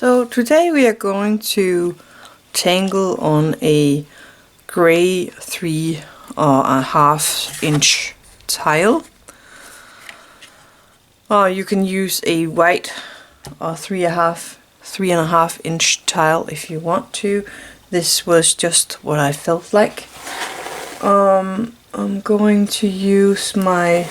So today we are going to tangle on a gray 3.5 inch tile. You can use a white 3.5 inch tile if you want to. This was just what I felt like. I'm going to use my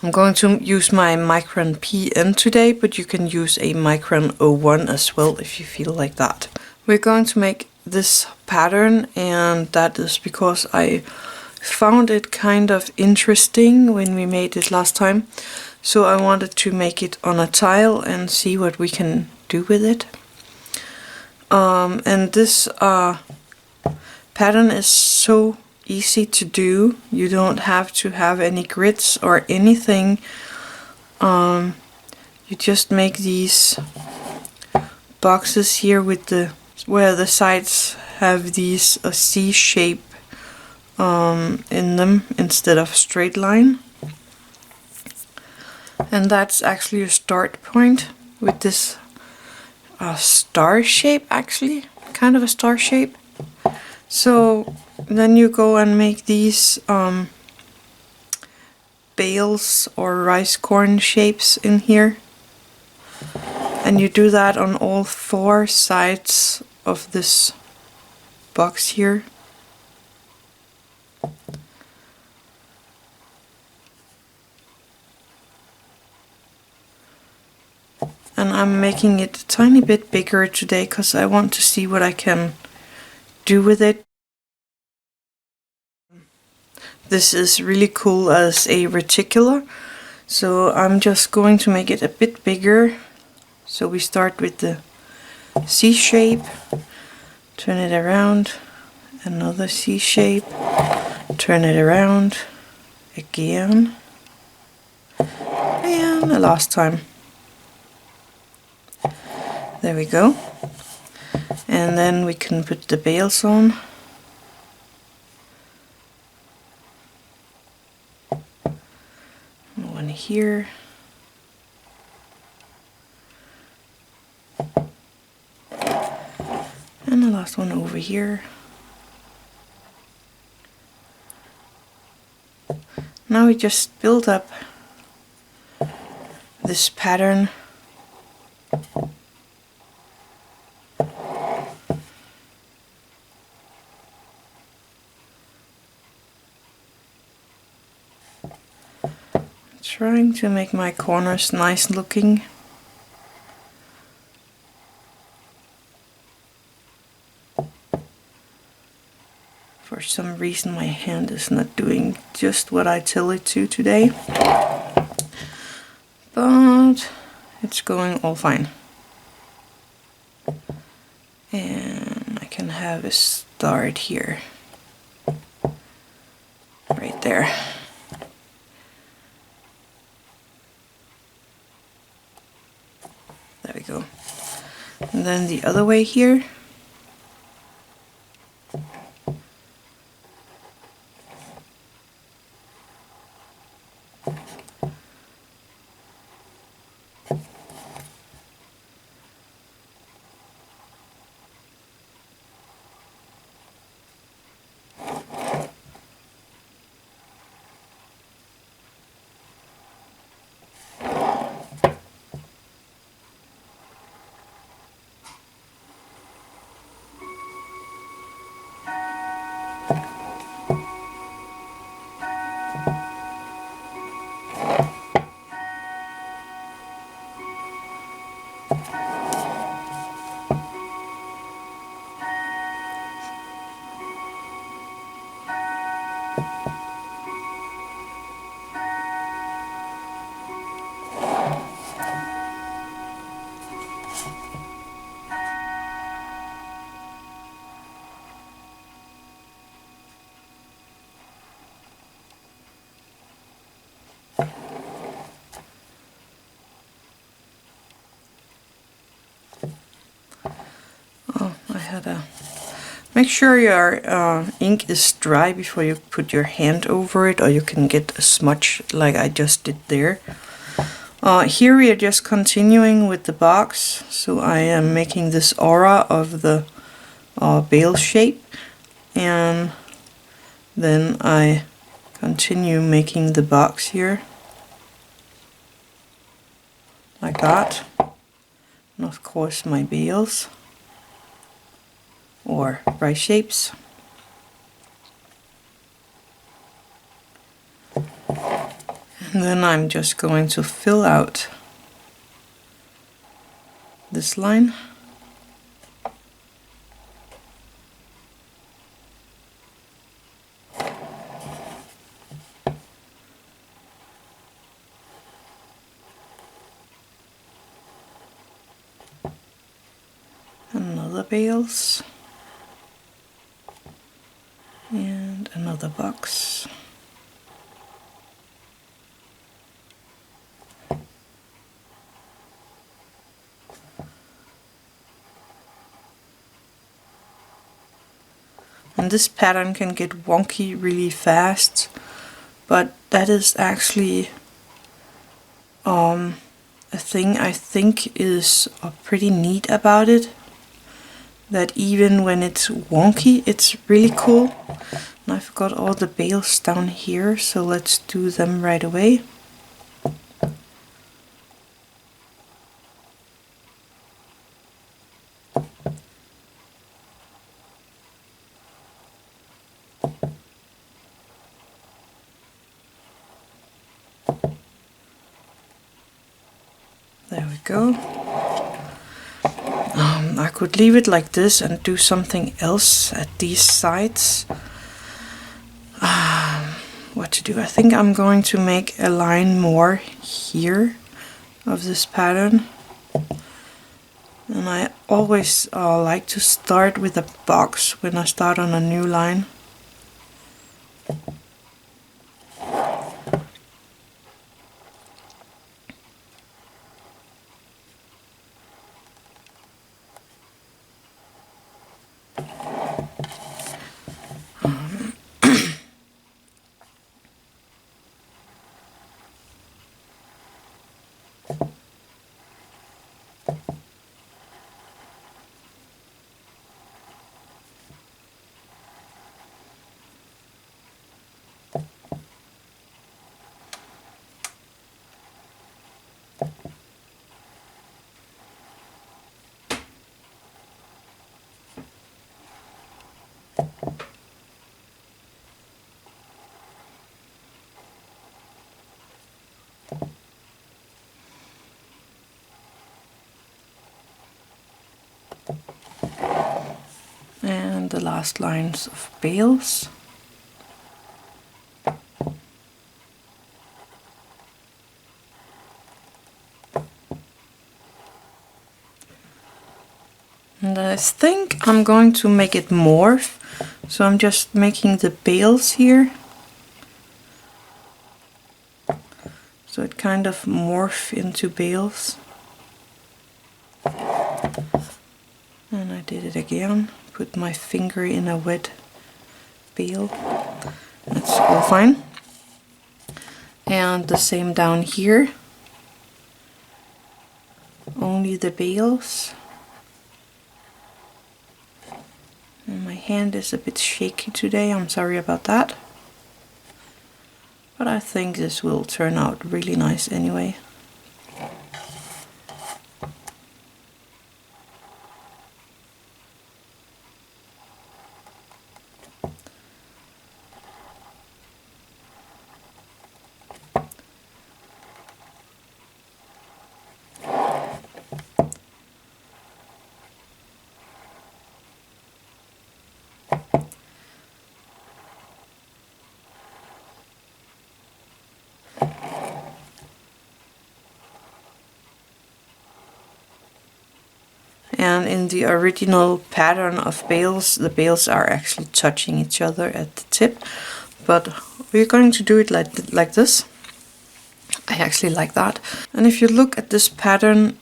Micron PN today, but you can use a Micron 01 as well if you feel like that. We're going to make this pattern, and that is because I found it kind of interesting when we made it last time. So I wanted to make it on a tile and see what we can do with it. And this pattern is so easy to do. You don't have to have any grids or anything. You just make these boxes here with where the sides have these C shape in them instead of straight line. And that's actually a start point with this star shape, actually, kind of a star shape. So then you go and make these bales or rice corn shapes in here, and you do that on all 4 sides of this box here. And I'm making it a tiny bit bigger today because I want to see what I can do with it. This is really cool as a reticular, so I'm just going to make it a bit bigger. So we start with the C shape, turn it around, another C shape, turn it around again, and the last time. There we go. And then we can put the bales on. One here. And the last one over here. Now we just build up this pattern. Trying to make my corners nice looking. For some reason my hand is not doing just what I tell it to today, but it's going all fine. And I can have a start here, right there. There we go. And then the other way here. Make sure your ink is dry before you put your hand over it, or you can get a smudge like I just did there. Here we are just continuing with the box, so I am making this aura of the bale shape, and then I continue making the box here like that, and of course my bales or rice shapes. And then I'm just going to fill out this line. Another bales. And another box. And this pattern can get wonky really fast, but that is actually a thing I think is pretty neat about it. That even when it's wonky, it's really cool. And I've got all the bales down here, so let's do them right away. There we go. I could leave it like this and do something else at these sides. What to do? I think I'm going to make a line more here of this pattern. And I always like to start with a box when I start on a new line. And the last lines of bales. And I think I'm going to make it morph, so I'm just making the bales here. So it kind of morph into bales. And I did it again. Put my finger in a wet bale. That's all fine. And the same down here. Only the bales. And my hand is a bit shaky today, I'm sorry about that. But I think this will turn out really nice anyway. And in the original pattern of bales, the bales are actually touching each other at the tip. But we're going to do it like this. I actually like that. And if you look at this pattern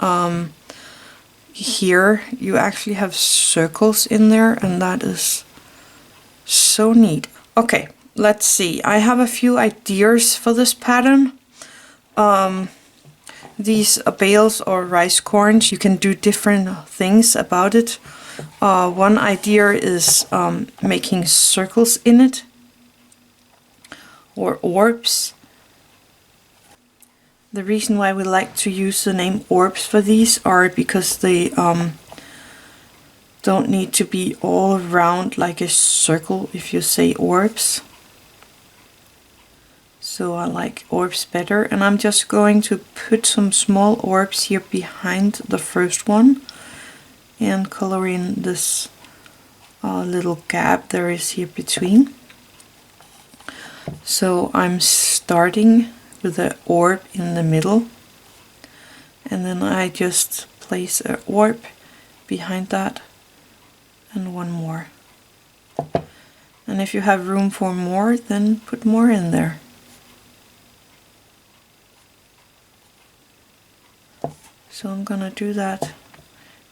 here, you actually have circles in there, and that is so neat. Okay, let's see. I have a few ideas for this pattern. These bales or rice corns, you can do different things about it. One idea is making circles in it, or orbs. The reason why we like to use the name orbs for these are because they don't need to be all round like a circle if you say orbs. So I like orbs better, and I'm just going to put some small orbs here behind the first one and color in this little gap there is here between. So I'm starting with an orb in the middle, and then I just place an orb behind that and one more. And if you have room for more, then put more in there. So I'm gonna do that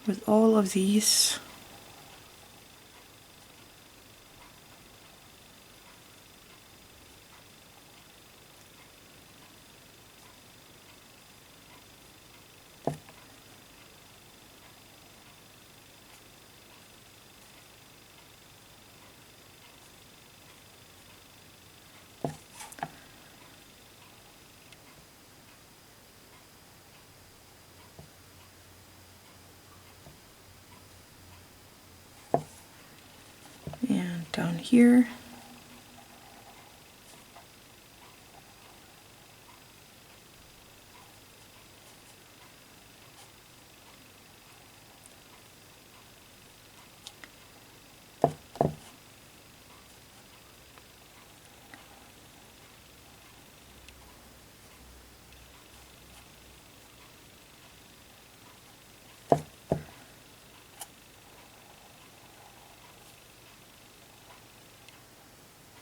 with all of these. And down here.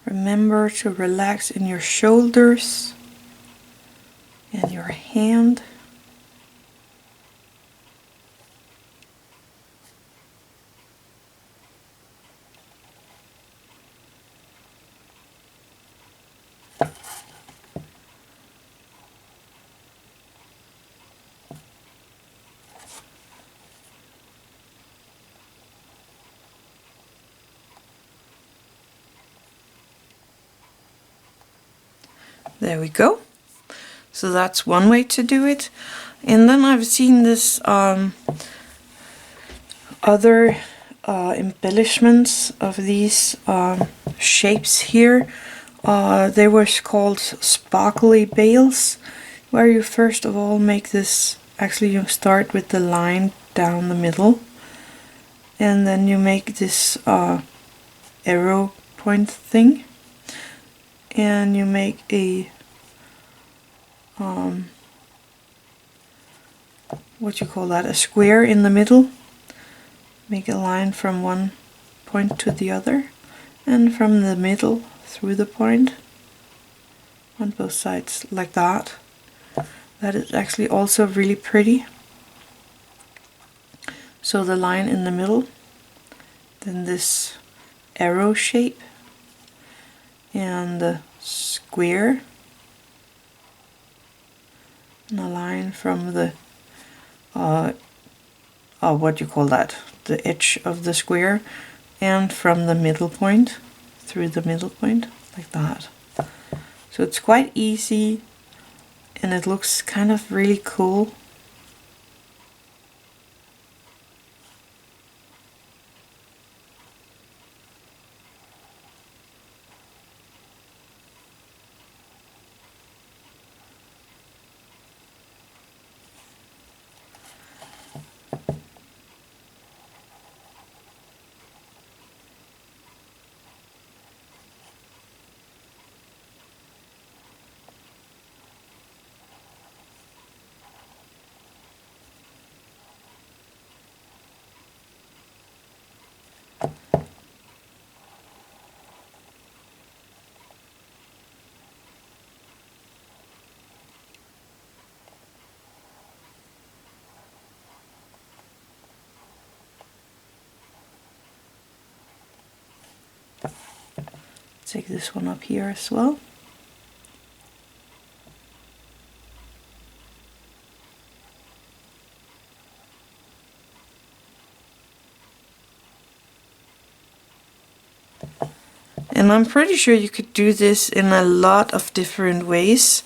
Remember to relax in your shoulders and your hand. There we go. So that's one way to do it. And then I've seen this other embellishments of these shapes here. They were called sparkly bales, where you first of all make this, actually you start with the line down the middle, and then you make this arrow point thing, and you make a what you call that, a square in the middle. Make a line from one point to the other, and from the middle through the point on both sides, like that. That is actually also really pretty. So the line in the middle, then this arrow shape, and the square, and a line from the what do you call that, the edge of the square, and from the middle point through the middle point, like that. So it's quite easy, and it looks kind of really cool. Take this one up here as well. And I'm pretty sure you could do this in a lot of different ways.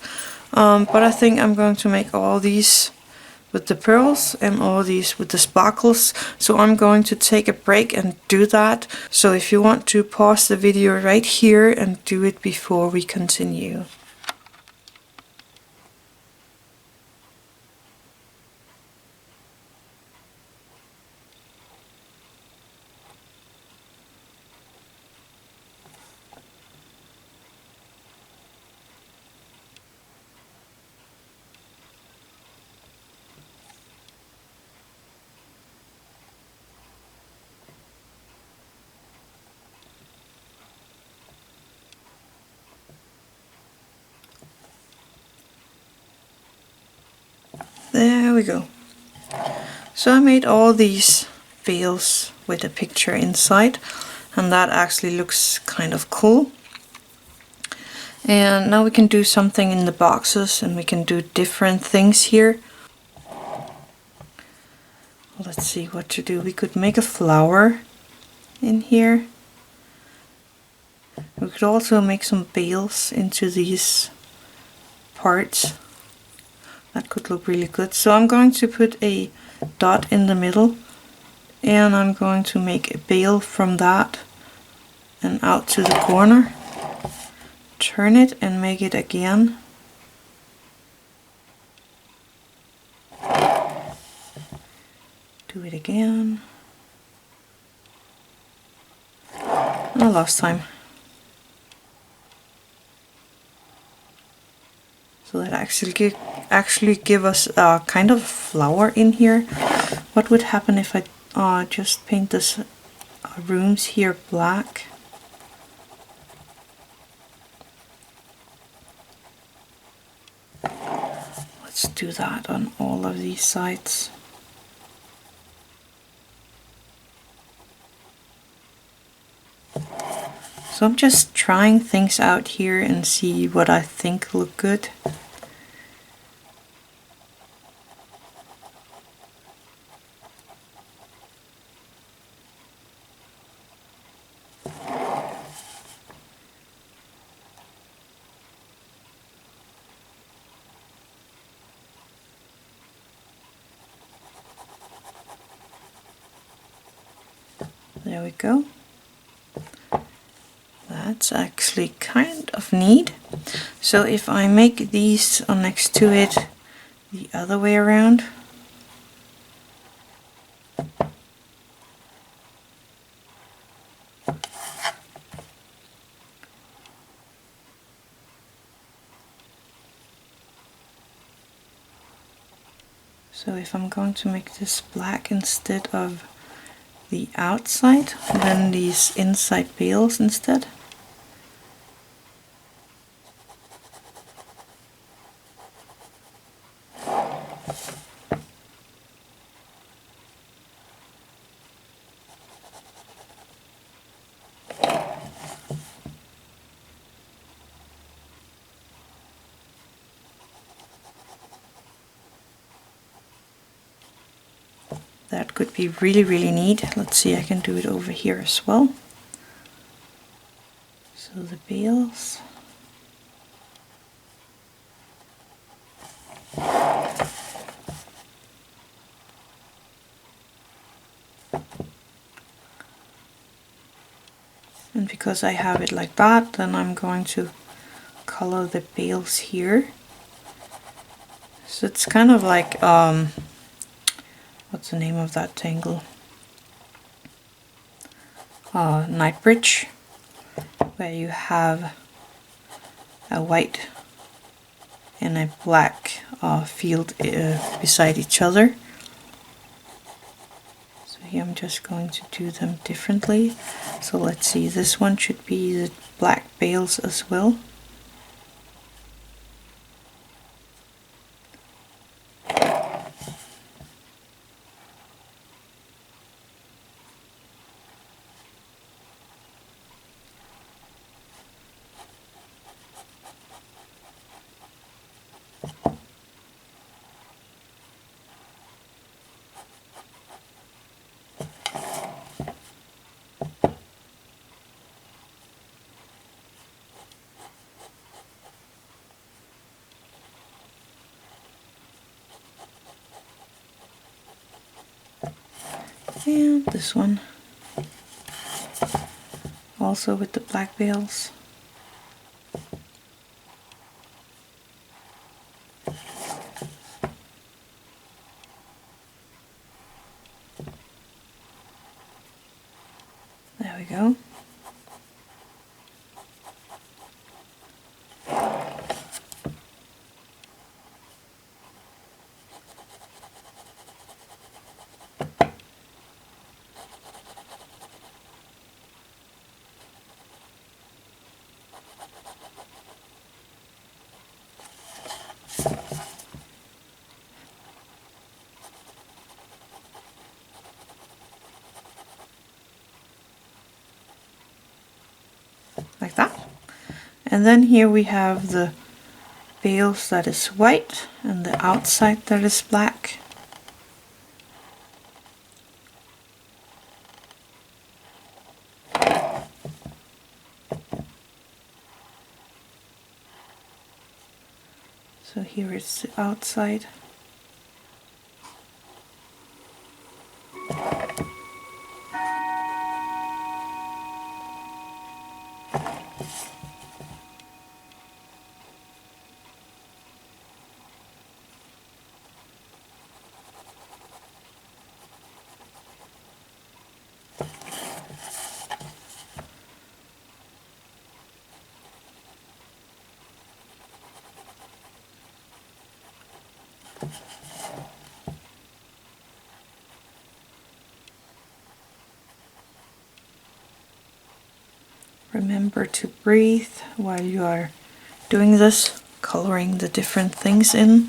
But I think I'm going to make all these with the pearls and all these with the sparkles. So I'm going to take a break and do that. So if you want to pause the video right here and do it before we continue. There we go. So I made all these veils with a picture inside, and that actually looks kind of cool. And now we can do something in the boxes, and we can do different things here. Let's see what to do. We could make a flower in here. We could also make some veils into these parts. That could look really good. So I'm going to put a dot in the middle, and I'm going to make a veil from that and out to the corner. Turn it and make it again. Do it again. Oh, last time. So that actually give us a kind of flower in here. What would happen if I just paint this rooms here black? Let's do that on all of these sides. So I'm just trying things out here and see what I think look good. There we go. That's actually kind of neat. So if I make these next to it the other way around, so if I'm going to make this black instead of the outside, then these inside veils instead. That could be really, really neat. Let's see, I can do it over here as well. So the veils. And because I have it like that, then I'm going to color the veils here. So it's kind of like, what's the name of that tangle? Night Bridge, where you have a white and a black field beside each other. So here I'm just going to do them differently. So let's see, this one should be the black veils as well. And this one, also with the black bales. There we go. Like that. And then here we have the bales that is white and the outside that is black. So here is the outside. Remember to breathe while you are doing this, coloring the different things in.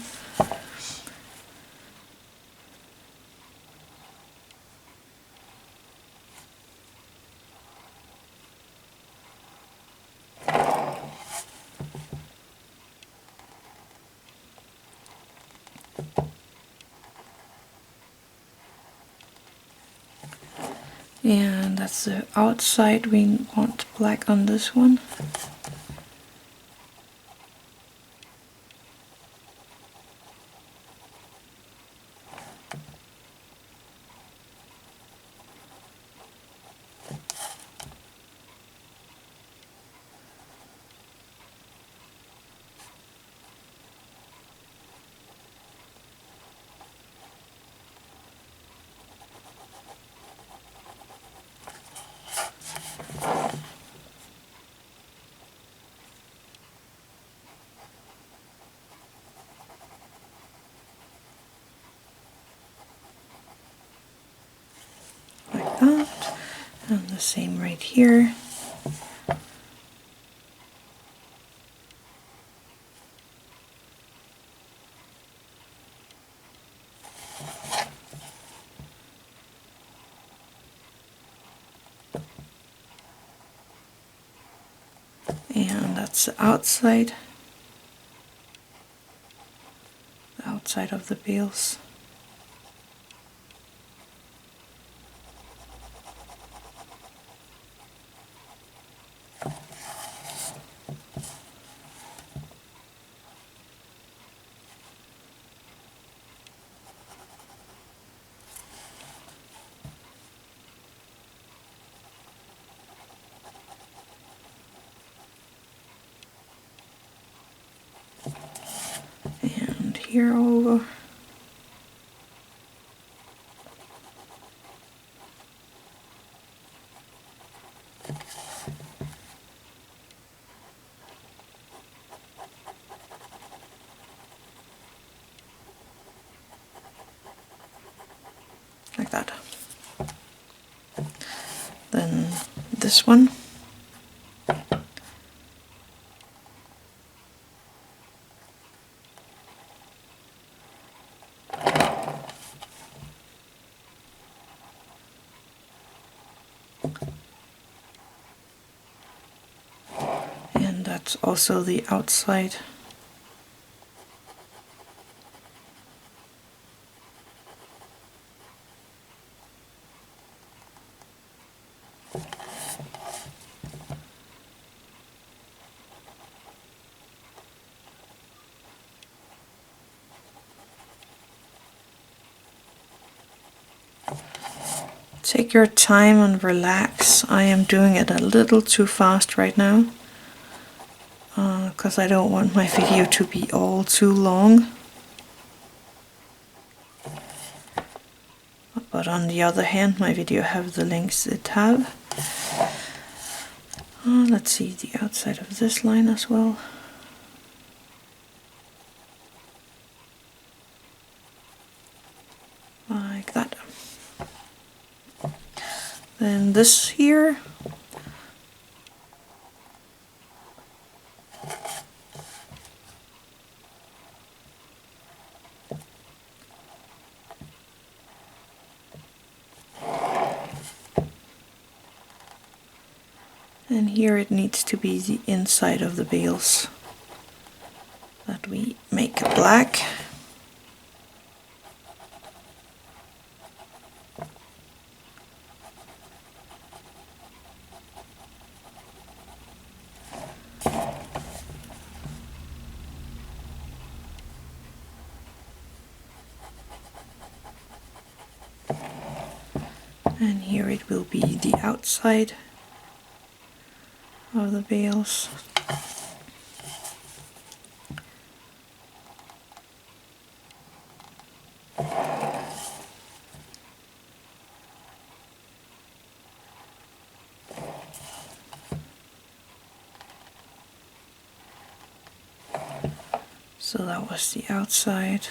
And that's the outside. We want black on this one. Like that. And the same right here. And that's the outside of the bales. And here over. Like that. Then this one. And that's also the outside. Take your time and relax. I am doing it a little too fast right now because I don't want my video to be all too long. But on the other hand, my video have the lengths it have. Let's see the outside of this line as well. Like that. Then this here. And here it needs to be the inside of the bales that we make black. And here it will be the outside of the bales. So that was the outside.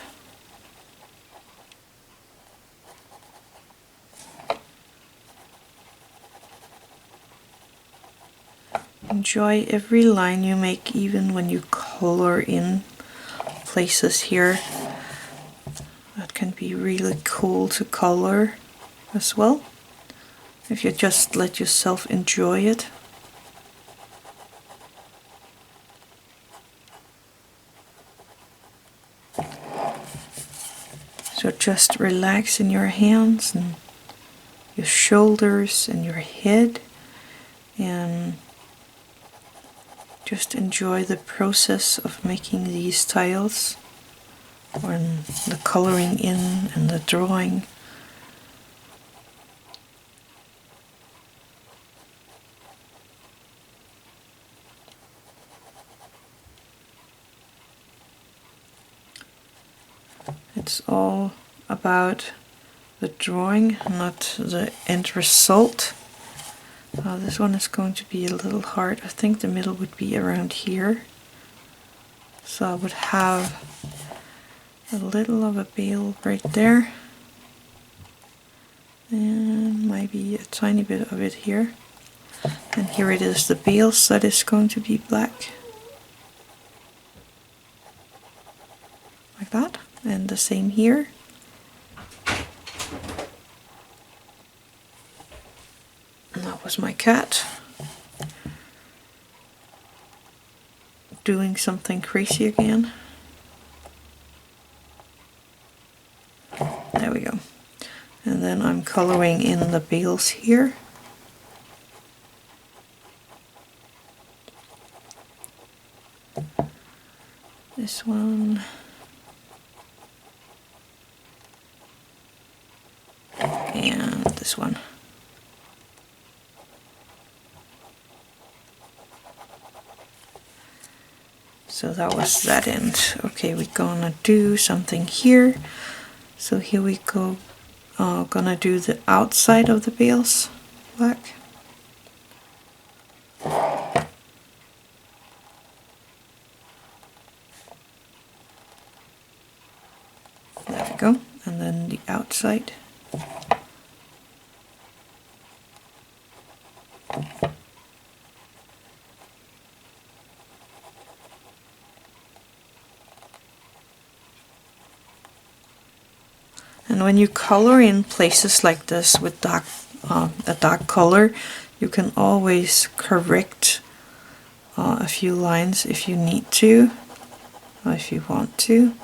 Enjoy every line you make, even when you color in places here. That can be really cool to color as well, if you just let yourself enjoy it. So just relax in your hands and your shoulders and your head, and just enjoy the process of making these tiles, or the coloring in and the drawing. It's all about the drawing, not the end result. This one is going to be a little hard. I think the middle would be around here. So I would have a little of a bale right there. And maybe a tiny bit of it here. And here it is, the bales that is going to be black. Like that. And the same here. And that was my cat doing something crazy again. There we go. And then I'm coloring in the bales here. This one. And this one. So that was that end. Okay, we're gonna do something here. So here we go. Gonna do the outside of the bales black. There we go. And then the outside. And when you color in places like this with a dark color, you can always correct a few lines if you need to, or if you want to.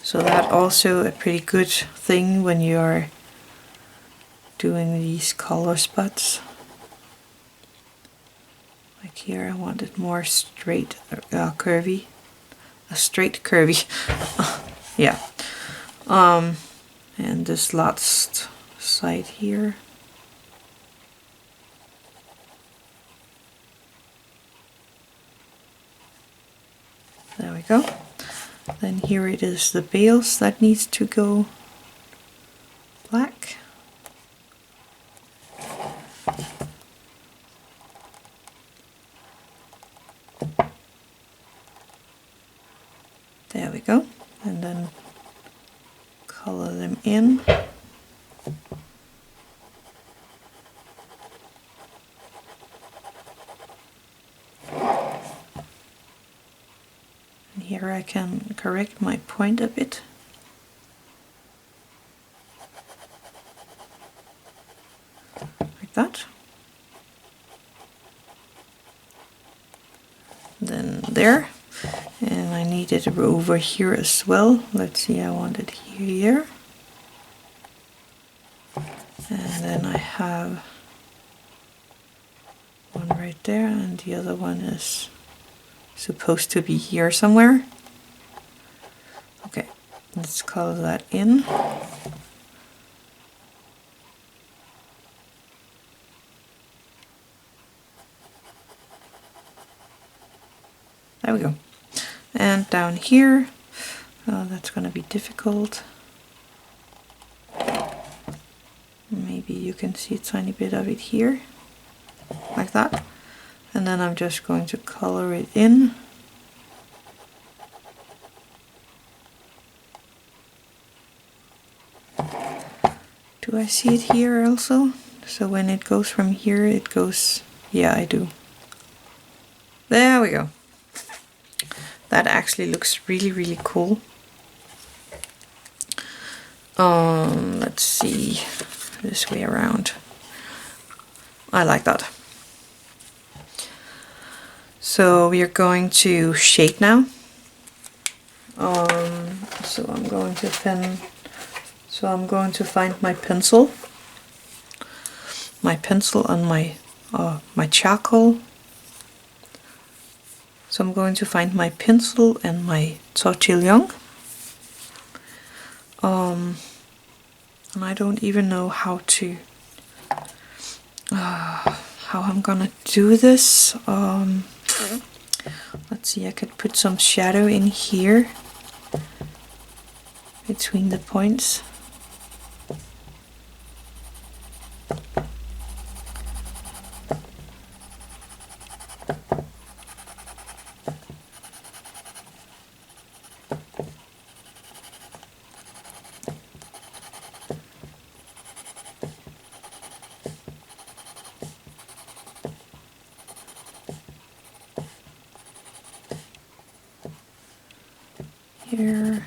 So that's also a pretty good thing when you are doing these color spots. Like here, I want it more straight, curvy. A straight curvy. Yeah. And this last side here. There we go. Then here it is the bales that needs to go black. There we go. And then color them in. And here I can correct my point a bit. Like that. Then there. And I need it over here as well. Let's see, I want it here. And then I have one right there, and the other one is supposed to be here somewhere. Okay, let's color that in. There we go. And down here, that's going to be difficult. Maybe you can see a tiny bit of it here, like that. And then I'm just going to color it in. Do I see it here also? So when it goes from here, it goes, yeah, I do. There we go. That actually looks really, really cool. Let's see, this way around. I like that. So we are going to shade now. So I'm going to find my pencil. My pencil and my charcoal. So I'm going to find my pencil and my Tortillion. And I don't even know how I'm gonna do this. Let's see, I could put some shadow in here between the points. Here.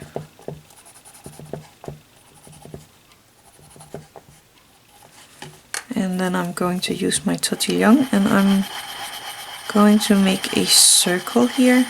And then I'm going to use my Tortillion and I'm going to make a circle here.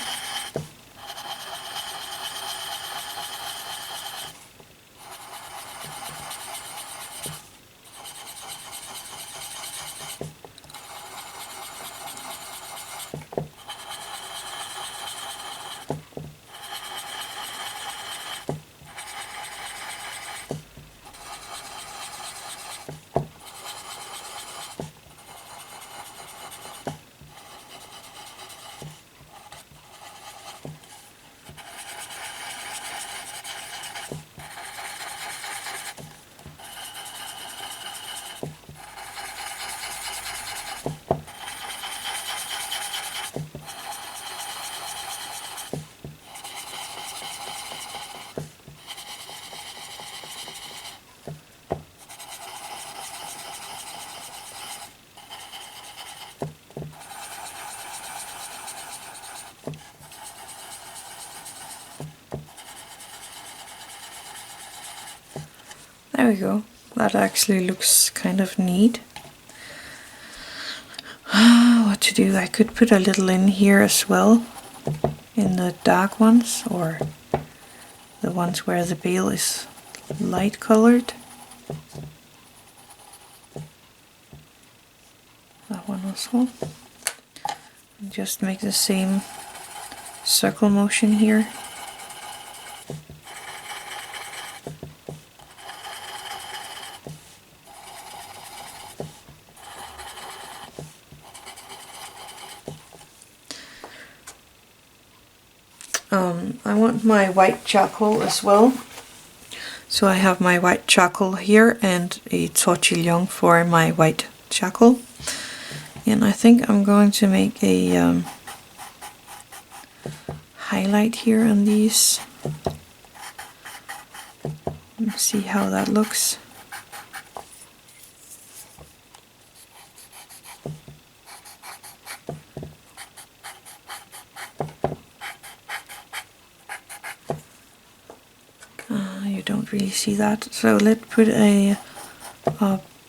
There we go. That actually looks kind of neat. What to do? I could put a little in here as well, in the dark ones, or the ones where the bale is light colored. That one as well. And just make the same circle motion here. I want my white charcoal as well. So I have my white charcoal here and a Tortillion for my white charcoal. And I think I'm going to make a highlight here on these. Let's see how that looks. You don't really see that, so let's put a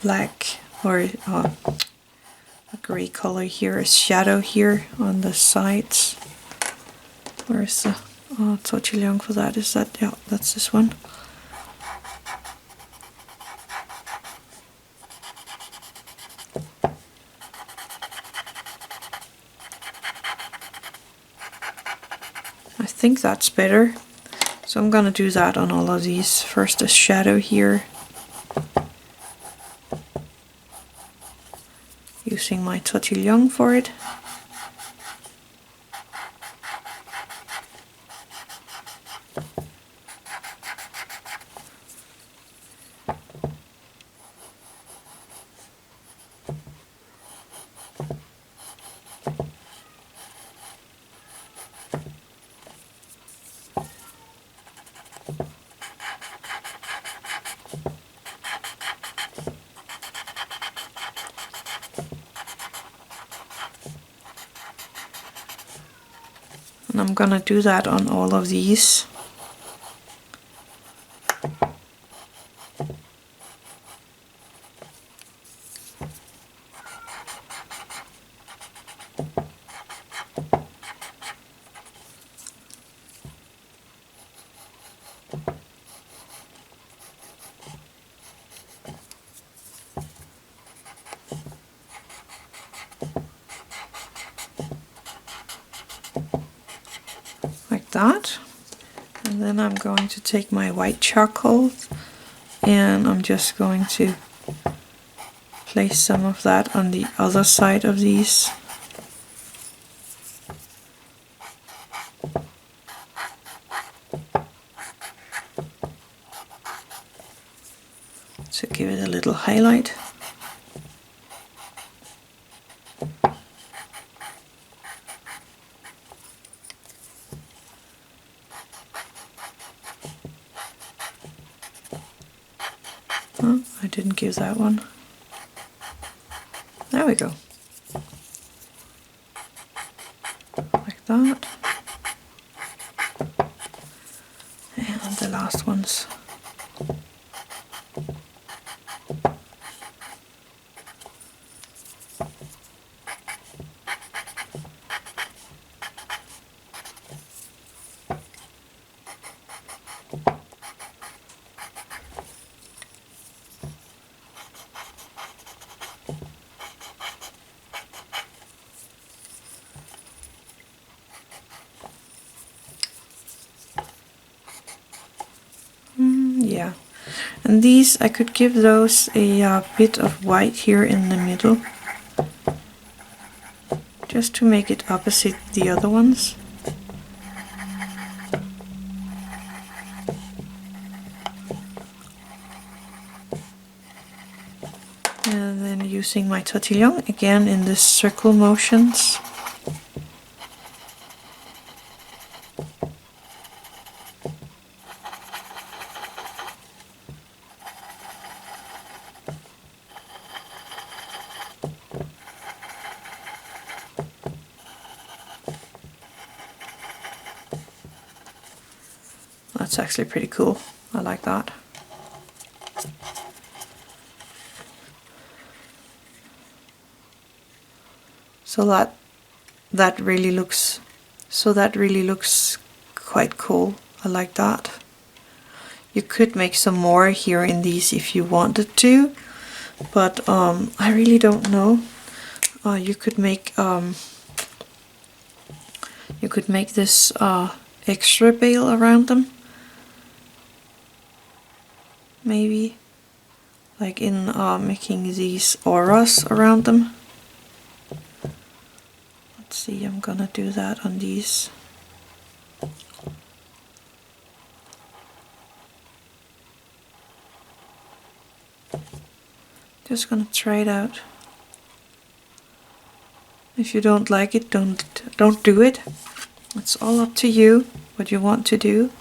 black or a gray color here, a shadow here on the sides. Where's the Tortillion for that? Is that, yeah, that's this one. I think that's better. So I'm gonna do that on all of these. First a shadow here. Using my Tortillion for it. And I'm gonna do that on all of these. That, and then I'm going to take my white charcoal and I'm just going to place some of that on the other side of these. To give it a little highlight. Oh, I didn't give that one. There we go. Like that. And the last ones. Yeah, and these I could give those a bit of white here in the middle, just to make it opposite the other ones. And then using my Tortillion again in the circle motions. That's actually pretty cool. I like that. So that really looks quite cool. I like that. You could make some more here in these if you wanted to, but I really don't know. You could make this extra bale around them. Maybe like in making these auras around them. Let's see, I'm gonna do that on these Just gonna try it out. If you don't like it, don't do it. It's all up to you what you want to do.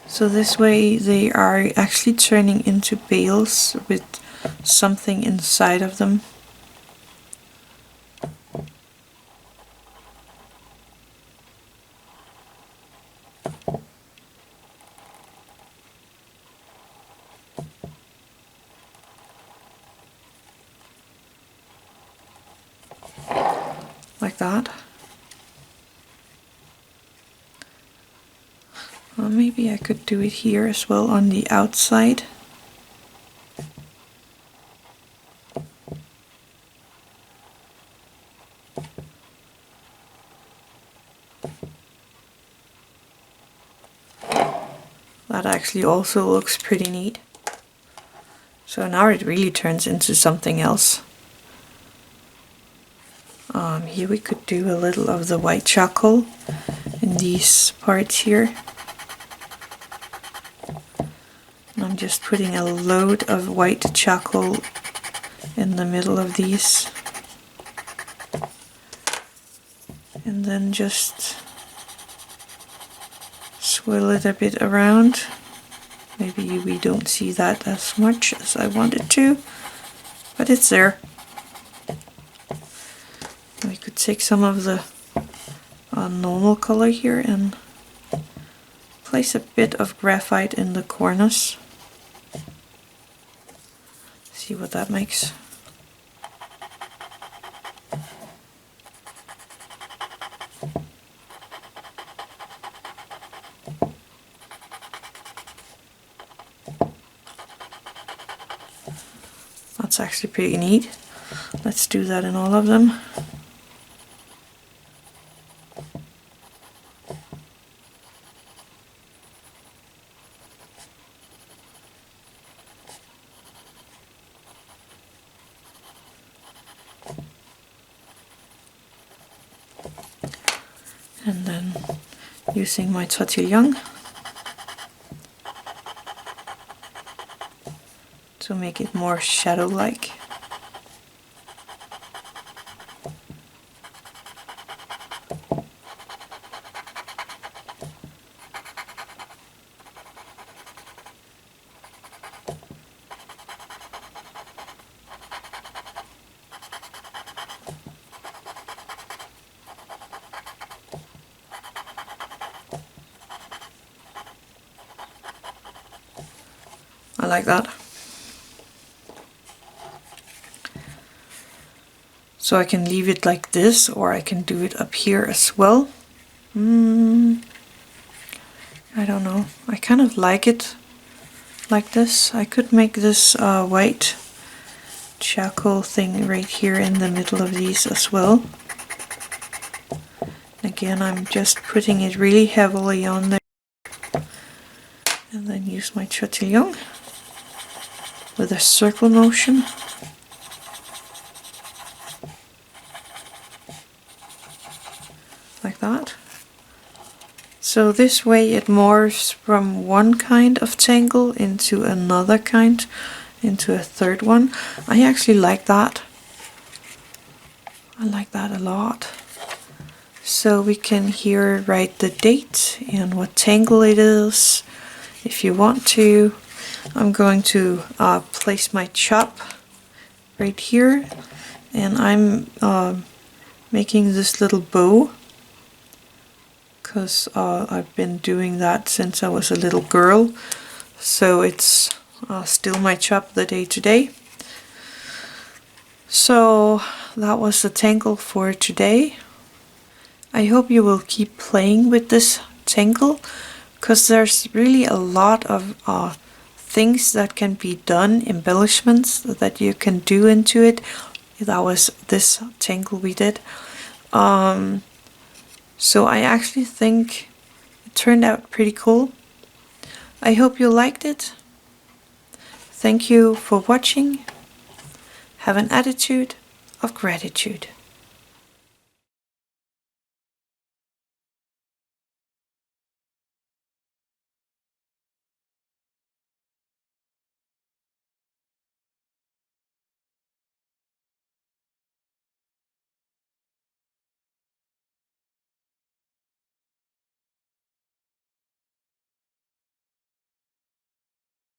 So this way they are actually turning into bales with something inside of them. Like that. Well, maybe I could do it here as well on the outside. That actually also looks pretty neat. So now it really turns into something else. Here we could do a little of the white charcoal in these parts here. And I'm just putting a load of white charcoal in the middle of these. And then just swirl it a bit around. Maybe we don't see that as much as I want it to, but it's there. We could take some of the normal color here and place a bit of graphite in the corners. See what that makes. That's actually pretty neat. Let's do that in all of them. And then using my Tortillion to make it more shadow-like. I like that. So I can leave it like this, or I can do it up here as well. I don't know. I kind of like it like this. I could make this white charcoal thing right here in the middle of these as well. Again, I'm just putting it really heavily on there. And then use my Tortillion with a circle motion. Like that. So this way it morphs from one kind of tangle into another kind, into a third one. I actually like that. I like that a lot. So we can here write the date and what tangle it is if you want to. I'm going to place my chop right here, and I'm making this little bow because I've been doing that since I was a little girl, so it's still my chop the day to day. So that was the tangle for today. I hope you will keep playing with this tangle, because there's really a lot of things that can be done, embellishments that you can do into it. That was this tangle we did. So I actually think it turned out pretty cool. I hope you liked it. Thank you for watching. Have an attitude of gratitude.